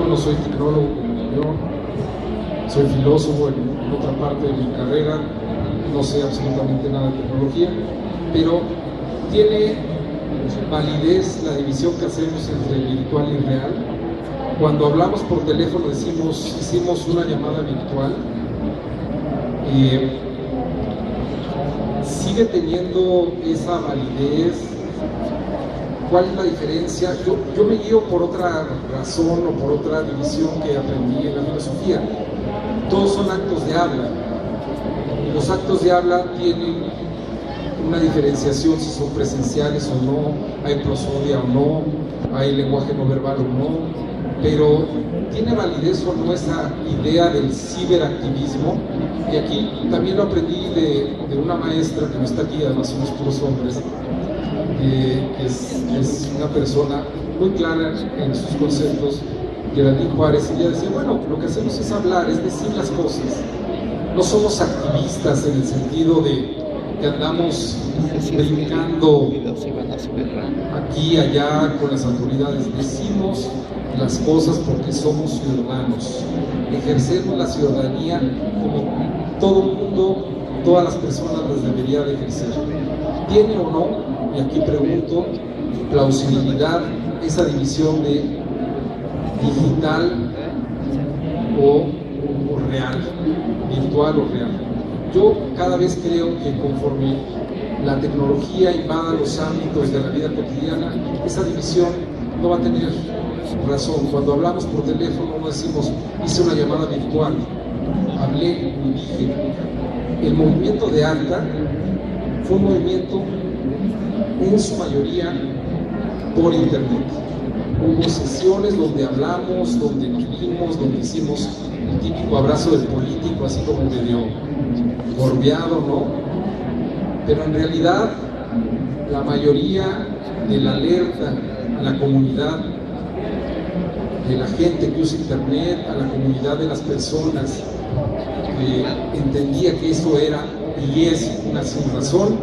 no soy tecnólogo como yo, soy filósofo en otra parte de mi carrera, no sé absolutamente nada de tecnología, pero tiene validez la división que hacemos entre virtual y real. Cuando hablamos por teléfono hicimos una llamada virtual, sigue teniendo esa validez. ¿Cuál es la diferencia? Yo me guío por otra razón o por otra división que aprendí en la filosofía. Todos son actos de habla. Los actos de habla tienen una diferenciación si son presenciales o no, hay prosodia o no, hay lenguaje no verbal o no, pero ¿tiene validez o no esa idea del ciberactivismo? Y aquí también lo aprendí de una maestra que no está aquí, además somos puros hombres, que es una persona muy clara en sus conceptos, Geraldine Juárez, y ella decía, bueno, lo que hacemos es hablar, es decir las cosas. No somos activistas en el sentido de que andamos brincando aquí y allá con las autoridades. Decimos las cosas porque somos ciudadanos. Ejercemos la ciudadanía como todo mundo, todas las personas las debería de ejercer. ¿Tiene o no? Y aquí pregunto, plausibilidad, esa división de digital o real, virtual o real. Yo cada vez creo que conforme la tecnología invada los ámbitos de la vida cotidiana, esa división no va a tener razón. Cuando hablamos por teléfono no decimos, hice una llamada virtual, hablé y dije. El movimiento de ACTA fue un movimiento en su mayoría por internet. Hubo sesiones donde hablamos, donde nos vimos, donde hicimos el típico abrazo del político, así como medio gorbeado, ¿no? Pero en realidad la mayoría de la alerta a la comunidad, de la gente que usa internet, a la comunidad de las personas que entendía que eso era y es una sin razón,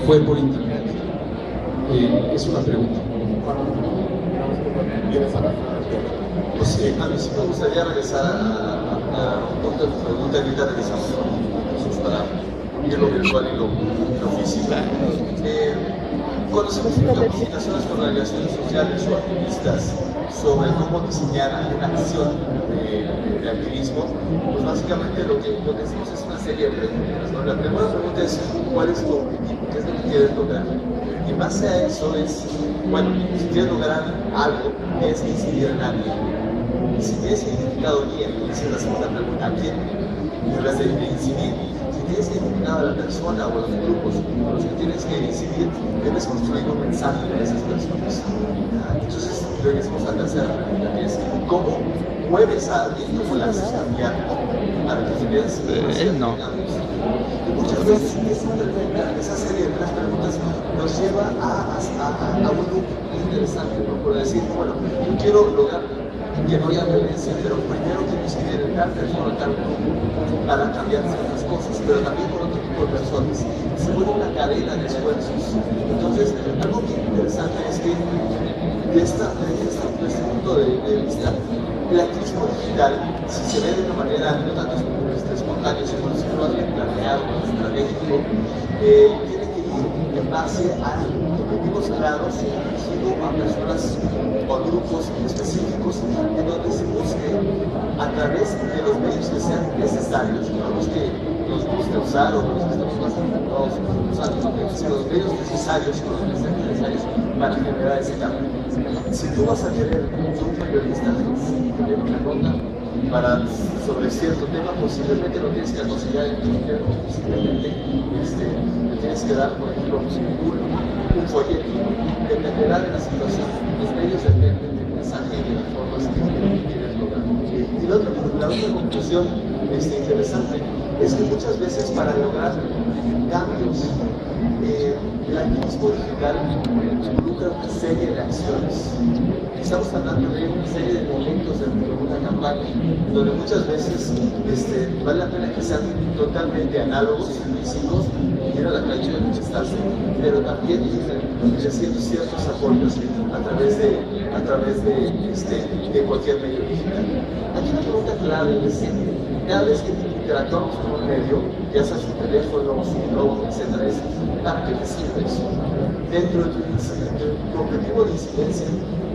fue por internet. Es una pregunta. Pues a mí sí me gustaría regresar a un punto de tu pregunta, ahorita regresamos para ir lo virtual y lo físico. Conocemos muchas comunicaciones con organizaciones sociales o activistas sobre cómo diseñar una acción de activismo. Pues básicamente lo que decimos es una serie de preguntas, ¿no? La primera pregunta es ¿cuál es tu objetivo? ¿Qué es lo que quieres lograr? Y en base a eso es, bueno, si quieres lograr algo, es incidir en alguien. Y si tienes identificado bien, esa es la segunda pregunta, ¿a quién debes de incidir? Si tienes identificado a la persona o a los grupos con los que tienes que incidir, debes construir un mensaje para esas personas. Entonces, regresamos a la tercera pregunta, que es ¿cómo mueves a alguien? ¿Cómo la haces cambiar para que tuvieras no. Y muchas veces esa serie de tres preguntas nos lleva a un loop interesante, ¿no? Por decir, bueno, yo quiero lograr que no haya violencia, pero primero quiero incidir en tal persona, tal grupo, para cambiar ciertas cosas, pero también con otro tipo de personas. Se vuelve una cadena de esfuerzos. Entonces, algo bien interesante es que desde este punto de vista, el activismo digital, si se ve de una manera no tanto espontánea, sino más bien planeado, estratégico, tiene que ir en base a objetivos claros dirigidos a personas o a grupos específicos en donde se busque a través de los medios que sean necesarios, no los que nos guste usar o los que estamos más acostumbrados usando, sino los medios necesarios o los que sean necesarios para generar ese cambio. Si tú vas a querer un periodista tener una nota sobre cierto tema, posiblemente lo tienes que aconsejar en Twitter o posiblemente le tienes que dar, por ejemplo, un folleto. Dependerá de la situación. Los medios dependen del mensaje y de las formas que quieres lograr. Y la otra conclusión interesante es que muchas veces para lograr cambios, el activismo digital involucra una serie de acciones. Estamos hablando de una serie de momentos dentro de una campaña, donde muchas veces vale la pena que sean totalmente análogos y físicos, ir a la calle y manifestarse, pero también haciendo ciertos apoyos a través de a través de cualquier medio digital. Aquí una pregunta clave es, cada vez que interactuamos con un medio, ya sea su teléfono, su blog, etc., es ¿para qué te sirve eso? Dentro de tu objetivo de incidencia,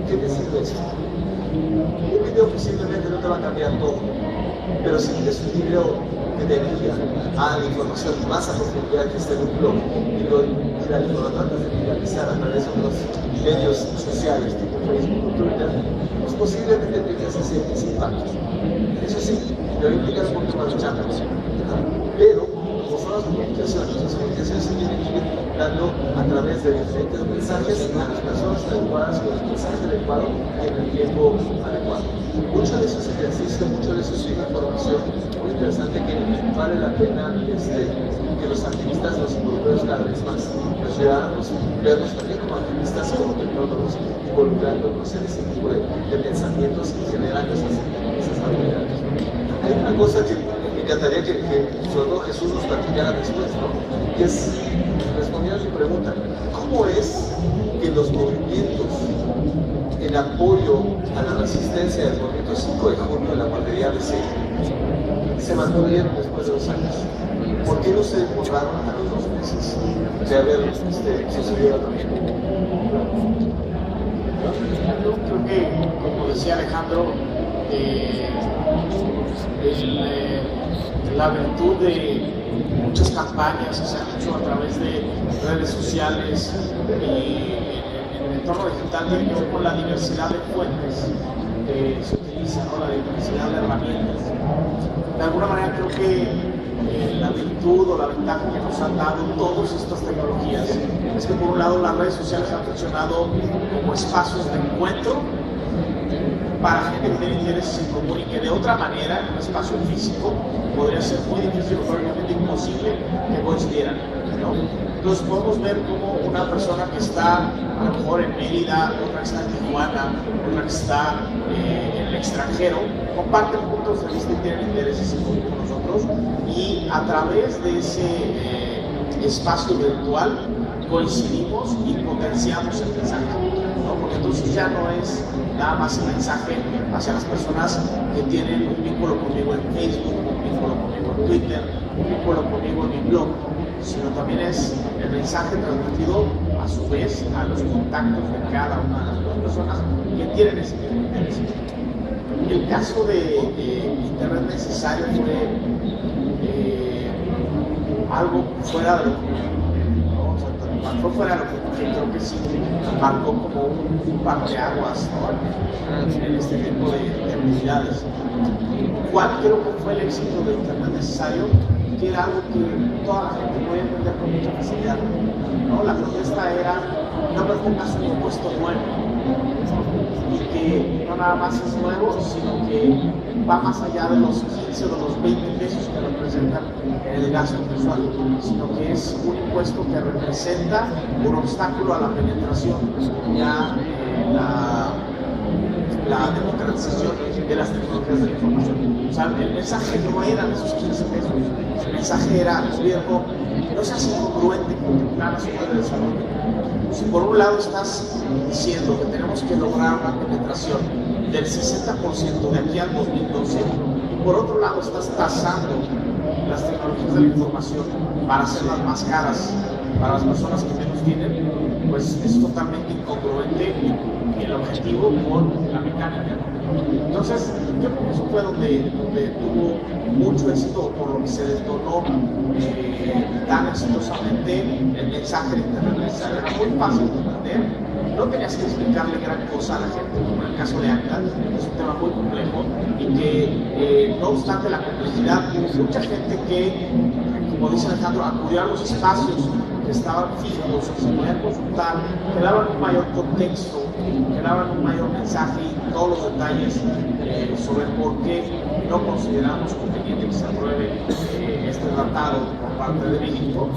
¿qué te sirve eso? Un video posiblemente no te va a cambiar todo, pero si tienes un video que te guía a la información más a profundidad que está en un blog y la información tratas de viralizar a través de otros medios sociales tipo Facebook o Twitter, pues posiblemente tengas ese impacto. Eso sí, te va a implicar un poquito más de chamba, pero como son las comunicaciones se tienen que ir dando a través de diferentes mensajes a las personas adecuadas con el mensaje adecuado y en el tiempo adecuado. Mucho de eso es ejercicio, mucho de eso es información muy interesante que vale la pena que los activistas nos involucremos cada vez más, los ciudadanos vernos también como activistas y como tecnólogos, involucrándonos en ese tipo de pensamientos y generando esas habilidades. Hay una cosa que me encantaría que sobre todo Jesús nos platicara después, ¿no? Que es responder a mi pregunta, ¿cómo es que los movimientos en apoyo a la resistencia del movimiento 5 de junio de la guardería de se mantuvieron después de 2 años? ¿Por qué no se borraron a los 2 meses de haber sucedido también? Yo creo que, como decía Alejandro, la virtud de muchas campañas que se han hecho a través de redes sociales y en el entorno digital tiene que ver con la diversidad de fuentes que se utilizan, ¿no? La diversidad de herramientas. De alguna manera creo que la virtud o la ventaja que nos han dado todas estas tecnologías es que por un lado las redes sociales han funcionado como espacios de encuentro para gente que tiene intereses en común y que de otra manera en un espacio físico podría ser muy difícil o probablemente imposible que coincidieran, ¿no? Entonces podemos ver cómo una persona que está a lo mejor en Mérida, otra que está en Tijuana, otra que está en el extranjero, comparten puntos de vista y tienen intereses en común con nosotros, y a través de ese espacio virtual coincidimos y potenciamos el mensaje, ¿no? Porque entonces ya no es nada más el mensaje hacia las personas que tienen un vínculo conmigo en Facebook, un vínculo conmigo en Twitter, un vínculo conmigo en mi blog, sino también es el mensaje transmitido a su vez a los contactos de cada una de las dos personas que tienen ese mismo interés. El caso de Internet Necesario fue algo fuera de lo común, ¿no? Fue fuera de lo común, que creo que sí marcó como un parteaguas, ¿no? En este tipo de actividades. ¿Cuál creo que fue el éxito de Internet Necesario? Que era algo que toda la gente podía entender con mucha facilidad, ¿no? La protesta era: no me pongas un impuesto nuevo, y que no nada más es nuevo, sino que va más allá de los 15 o de los 20 pesos que representan el gasto mensual, sino que es un impuesto que representa un obstáculo a la penetración ya la democratización de las tecnologías de la información. O sea, el mensaje no eran esos 15 pesos, el mensaje era: gobierno, no seas incongruente con tu plan nacional de desarrollo. Si por un lado estás diciendo que tenemos que lograr una penetración del 60% de aquí al 2012, y por otro lado estás tasando las tecnologías de la información para hacerlas más caras para las personas que menos tienen, pues es totalmente incongruente el objetivo con la mecánica. Entonces, yo creo que eso fue donde tuvo mucho éxito, por lo que se detonó tan exitosamente el mensaje de Internet Necesario. Era muy fácil de entender, no tenías que explicarle gran cosa a la gente, como en el caso de ACTA, es un tema muy complejo, y que no obstante la complejidad, hubo mucha gente que, como dice Alejandro, acudió a los espacios que estaban fijos, que se podían consultar, que daban un mayor contexto, que daban un mayor mensaje y todos los detalles sobre por qué no consideramos conveniente que se apruebe este tratado por parte de México,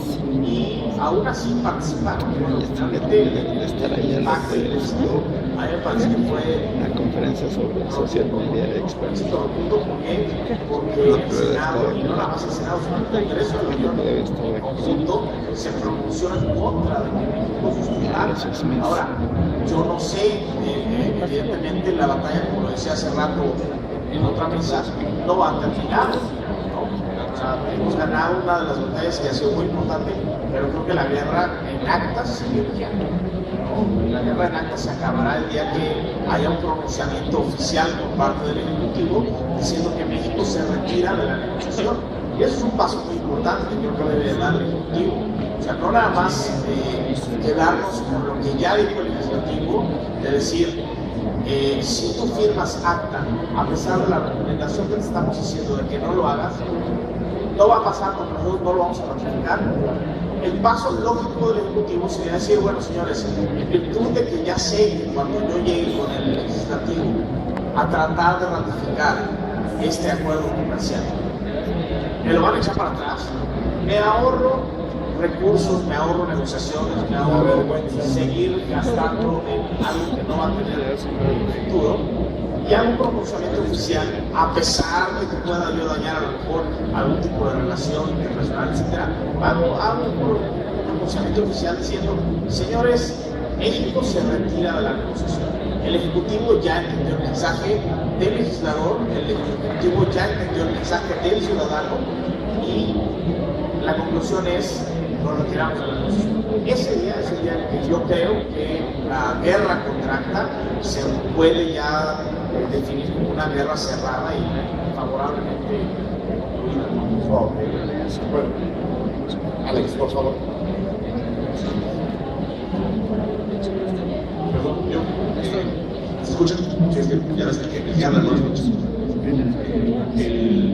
y aún así participaron. Bueno, finalmente el impacto y el éxito a mí me parece que fue una conferencia sobre social media de expertos. Porque el Senado, y no nada más el Senado, sino el Congreso de la Unión en conjunto, se pronunció en contra de que México sustituyera. Ahora, yo no sé, evidentemente la batalla, como lo decía hace rato en otra mesa, no va a terminar. O sea, hemos ganado una de las batallas que ha sido muy importante, pero creo que la guerra en actas sigue vigente. La guerra en actas se acabará el día que haya un pronunciamiento oficial por parte del Ejecutivo diciendo que México se retira de la negociación. Y eso es un paso muy importante que creo que debe dar el Ejecutivo. O sea, no nada más quedarnos con lo que ya dijo el Legislativo, de decir, si tú firmas acta, a pesar de la recomendación que te estamos haciendo de que no lo hagas, no va a pasar, nosotros no lo vamos a ratificar. El paso lógico del Ejecutivo sería decir, bueno señores, en virtud de que ya sé que cuando yo llegue con el Legislativo a tratar de ratificar este acuerdo comercial, me lo van a echar para atrás, me ahorro recursos, me ahorro negociaciones, me ahorro seguir gastando en algo que no va a tener futuro, y hago un pronunciamiento oficial, a pesar de que pueda yo dañar a lo mejor algún tipo de relación internacional, etc. Hago un pronunciamiento oficial diciendo, señores, México se retira de la negociación. El Ejecutivo ya entendió el mensaje del legislador, el Ejecutivo ya entendió el mensaje del ciudadano, y la conclusión es, nos retiramos de la negociación. Ese día es el día en que yo creo que la guerra contra ACTA se puede ya definir como una guerra cerrada y favorablemente concluida. Bueno, Alex, por favor. Perdón, ¿se escucha? Sí, es que ya ves que hablan, no escuchas.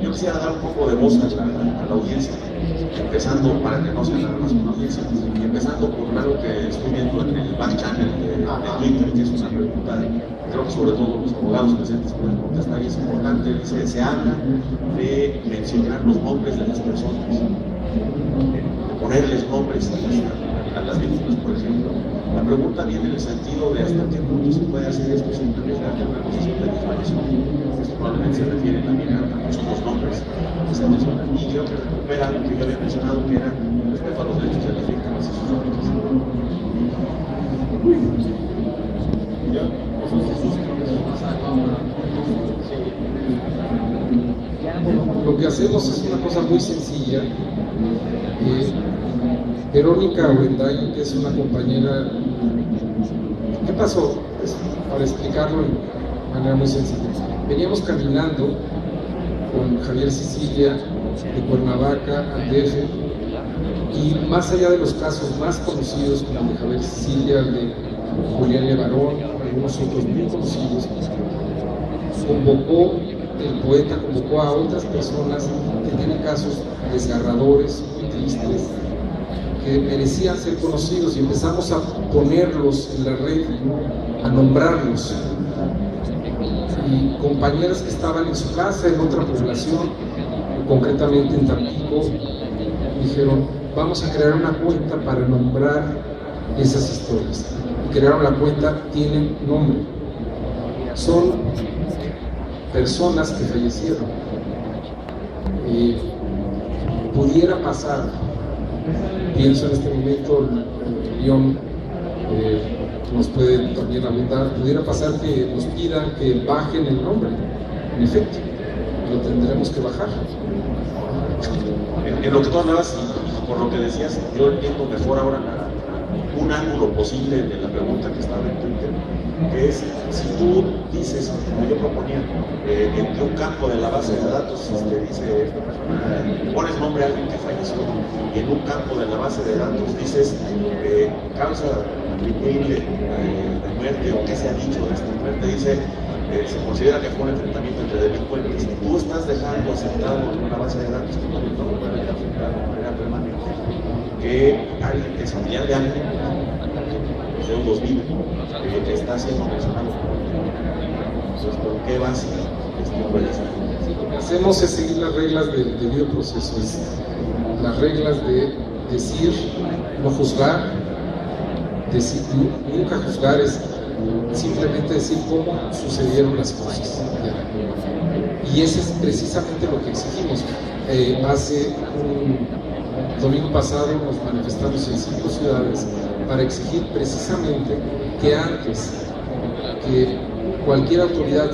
Yo quisiera dar un poco de voz a la audiencia, empezando para que no sea nada más una audiencia, y empezando por algo que estoy viendo en el back channel de Twitter, que es una pregunta, creo que sobre todo los abogados presentes pueden contestar, y es importante. Dice, se habla de mencionar los nombres de las personas, de ponerles nombres a las víctimas, por ejemplo. La pregunta viene en el sentido de hasta qué punto se puede hacer esto sin arriesgar de una posición de difamación. Esto probablemente se refiere también a muchos de los nombres que se mencionan. Y creo que recupera lo que yo había mencionado, que era respecto a los derechos de las víctimas y sus familias. Lo que hacemos es una cosa muy sencilla. Verónica Orendain, que es una compañera, ¿qué pasó? Pues, para explicarlo de manera muy sencilla. Veníamos caminando con Javier Sicilia de Cuernavaca al DF, y más allá de los casos más conocidos como el de Javier Sicilia, el de Julián Levarón, algunos otros muy conocidos, el poeta convocó a otras personas que tienen casos desgarradores, muy tristes, que merecían ser conocidos, y empezamos a ponerlos en la red, a nombrarlos. Y compañeras que estaban en su casa, en otra población, concretamente en Tampico, dijeron, vamos a crear una cuenta para nombrar esas historias. Y crearon la cuenta, tienen nombre. Son personas que fallecieron. Pudiera pasar, pienso en este momento, León nos puede también abundar, pudiera pasar que nos pidan que bajen el nombre. En efecto, lo tendremos que bajar. En lo que tú hablabas y por lo que decías, yo entiendo mejor ahora un ángulo posible de la pregunta que estaba en Twitter, que es, si tú dices, como yo proponía, entre un campo de la base de datos, si te dice esta persona, pones nombre a alguien que falleció, y en un campo de la base de datos dices causa atribuible de muerte, o qué se ha dicho de esta muerte, dice se considera que fue un enfrentamiento entre delincuentes, tú estás dejando aceptado en una base de datos que no puede afectar de manera permanente que alguien, que es familiar de alguien, deudos vive, que está siendo mencionado. Entonces, ¿por qué vas a puede ser? Lo que hacemos es seguir las reglas del debido proceso, las reglas de decir, no juzgar, decir, nunca juzgar, es simplemente decir cómo sucedieron las cosas. Y ese es precisamente lo que exigimos. Hace un domingo pasado nos manifestamos en 5 ciudades para exigir precisamente que antes que cualquier autoridad